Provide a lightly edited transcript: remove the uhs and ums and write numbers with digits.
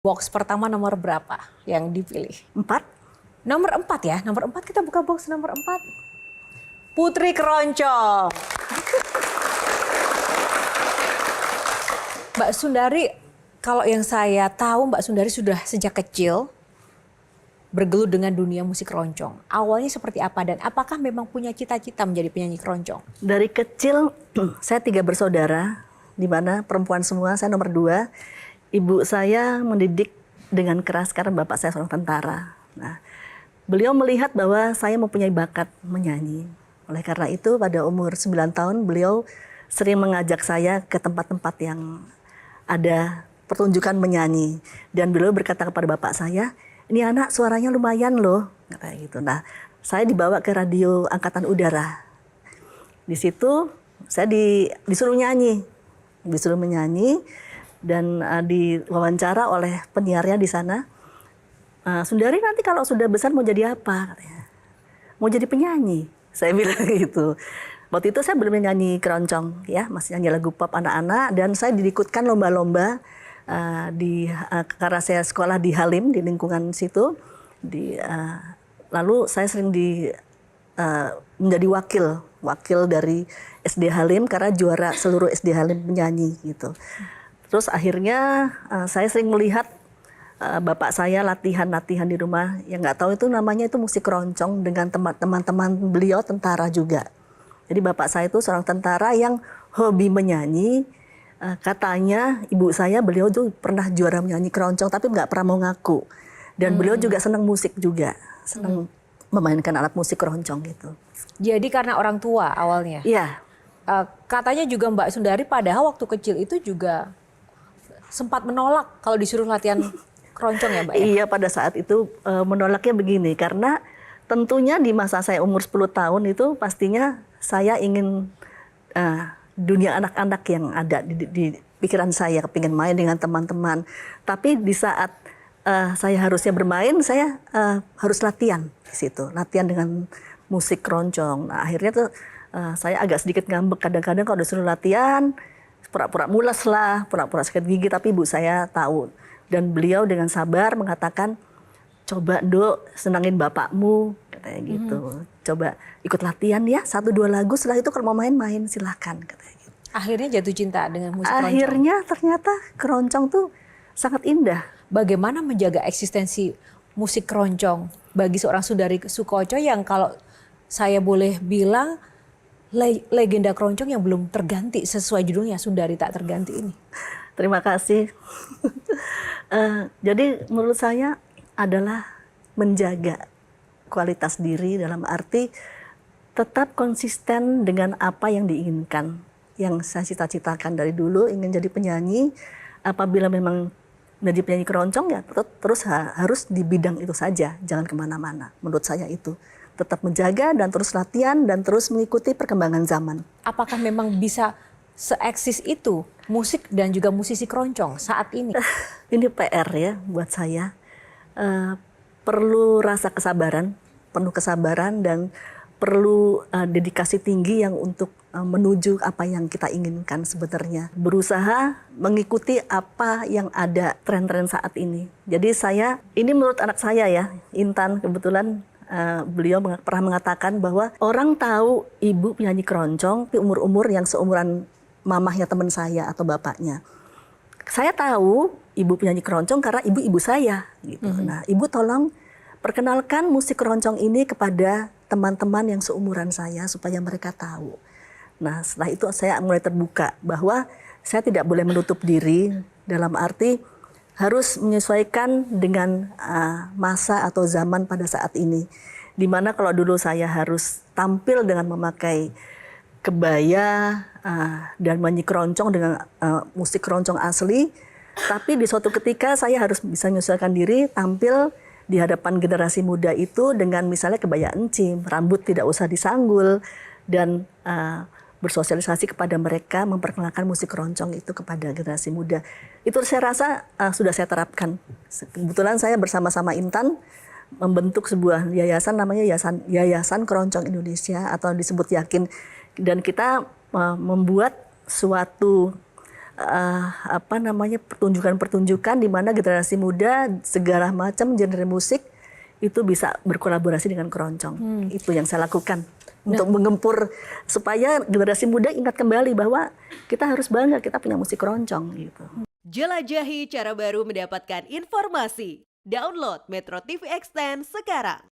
Box pertama nomor berapa yang dipilih? 4. Nomor 4 ya, nomor 4 kita buka box nomor 4. Putri Keroncong. Mbak Sundari, kalau yang saya tahu Mbak Sundari sudah sejak kecil bergelut dengan dunia musik keroncong. Awalnya seperti apa dan apakah memang punya cita-cita menjadi penyanyi keroncong? Dari kecil saya 3 bersaudara, di mana perempuan semua, saya nomor 2. Ibu saya mendidik dengan keras karena bapak saya seorang tentara. Nah, beliau melihat bahwa saya mempunyai bakat menyanyi. Oleh karena itu pada umur 9 tahun beliau sering mengajak saya ke tempat-tempat yang ada pertunjukan menyanyi. Dan beliau berkata kepada bapak saya, ini anak suaranya lumayan loh. Kayak gitu. Nah, saya dibawa ke radio Angkatan Udara. Di situ saya disuruh menyanyi dan diwawancara oleh penyiarnya di sana. Sundari nanti kalau sudah besar mau jadi apa? Katanya. Mau jadi penyanyi. Saya bilang gitu. Waktu itu saya belum nyanyi keroncong, ya, masih nyanyi lagu pop anak-anak, dan saya diikutkan lomba-lomba karena saya sekolah di Halim di lingkungan situ. Lalu saya sering menjadi wakil dari SD Halim karena juara seluruh SD Halim penyanyi gitu. Terus akhirnya saya sering melihat bapak saya latihan di rumah, yang nggak tahu itu namanya itu musik keroncong dengan teman-teman beliau tentara juga. Jadi bapak saya itu seorang tentara yang hobi menyanyi. Katanya ibu saya beliau tuh pernah juara menyanyi keroncong tapi nggak pernah mau ngaku. Dan beliau juga senang musik juga, senang memainkan alat musik keroncong gitu. Jadi karena orang tua awalnya? Iya. Katanya juga Mbak Sundari padahal waktu kecil itu juga sempat menolak kalau disuruh latihan keroncong ya Mbak? Iya, pada saat itu menolaknya begini, karena tentunya di masa saya umur 10 tahun itu pastinya saya ingin dunia anak-anak yang ada di pikiran saya, kepingin main dengan teman-teman. Tapi di saat saya harusnya bermain, saya harus latihan di situ, latihan dengan musik keroncong. Nah, akhirnya tuh saya agak sedikit ngambek kadang-kadang kalau disuruh latihan, pura-pura mules lah, pura-pura sakit gigi, tapi ibu saya tahu. Dan beliau dengan sabar mengatakan, coba Nduk, senangin bapakmu, katanya gitu. Coba ikut latihan ya, 1-2 lagu, setelah itu kalau mau main-main silahkan, katanya gitu. Akhirnya jatuh cinta dengan musik keroncong? Akhirnya ternyata keroncong tuh sangat indah. Bagaimana menjaga eksistensi musik keroncong bagi seorang Sundari Soekoco yang kalau saya boleh bilang legenda keroncong yang belum terganti sesuai judulnya, Sundari Tak Terganti ini? Terima kasih. Jadi menurut saya adalah menjaga kualitas diri dalam arti tetap konsisten dengan apa yang diinginkan. Yang saya cita-citakan dari dulu ingin jadi penyanyi, apabila memang menjadi penyanyi keroncong ya terus harus di bidang itu saja, jangan kemana-mana. Menurut saya itu. Tetap menjaga dan terus latihan dan terus mengikuti perkembangan zaman. Apakah memang bisa seeksis itu musik dan juga musisi keroncong saat ini? Ini PR ya buat saya. Perlu rasa kesabaran, penuh kesabaran dan perlu dedikasi tinggi yang untuk menuju apa yang kita inginkan sebenarnya. Berusaha mengikuti apa yang ada tren-tren saat ini. Jadi ini menurut anak saya ya, Intan, kebetulan beliau pernah mengatakan bahwa orang tahu ibu penyanyi keroncong di umur-umur yang seumuran mamahnya teman saya atau bapaknya. Saya tahu ibu penyanyi keroncong karena ibu-ibu saya gitu. Nah, ibu tolong perkenalkan musik keroncong ini kepada teman-teman yang seumuran saya supaya mereka tahu. Nah, setelah itu saya mulai terbuka bahwa saya tidak boleh menutup diri dalam arti harus menyesuaikan dengan masa atau zaman pada saat ini. Dimana kalau dulu saya harus tampil dengan memakai kebaya dan menyanyi keroncong dengan musik keroncong asli. Tapi di suatu ketika saya harus bisa menyesuaikan diri tampil di hadapan generasi muda itu dengan misalnya kebaya encim, rambut tidak usah disanggul, dan bersosialisasi kepada mereka, memperkenalkan musik keroncong itu kepada generasi muda. Itu saya rasa sudah saya terapkan. Kebetulan saya bersama-sama Intan membentuk sebuah yayasan namanya Yayasan Keroncong Indonesia atau disebut Yakin. Dan kita membuat suatu pertunjukan-pertunjukan di mana generasi muda segala macam genre musik itu bisa berkolaborasi dengan keroncong. Itu yang saya lakukan untuk mengempur supaya generasi muda ingat kembali bahwa kita harus bangga kita punya musik keroncong gitu. Jelajahi cara baru mendapatkan informasi. Download Metro TV Extend sekarang.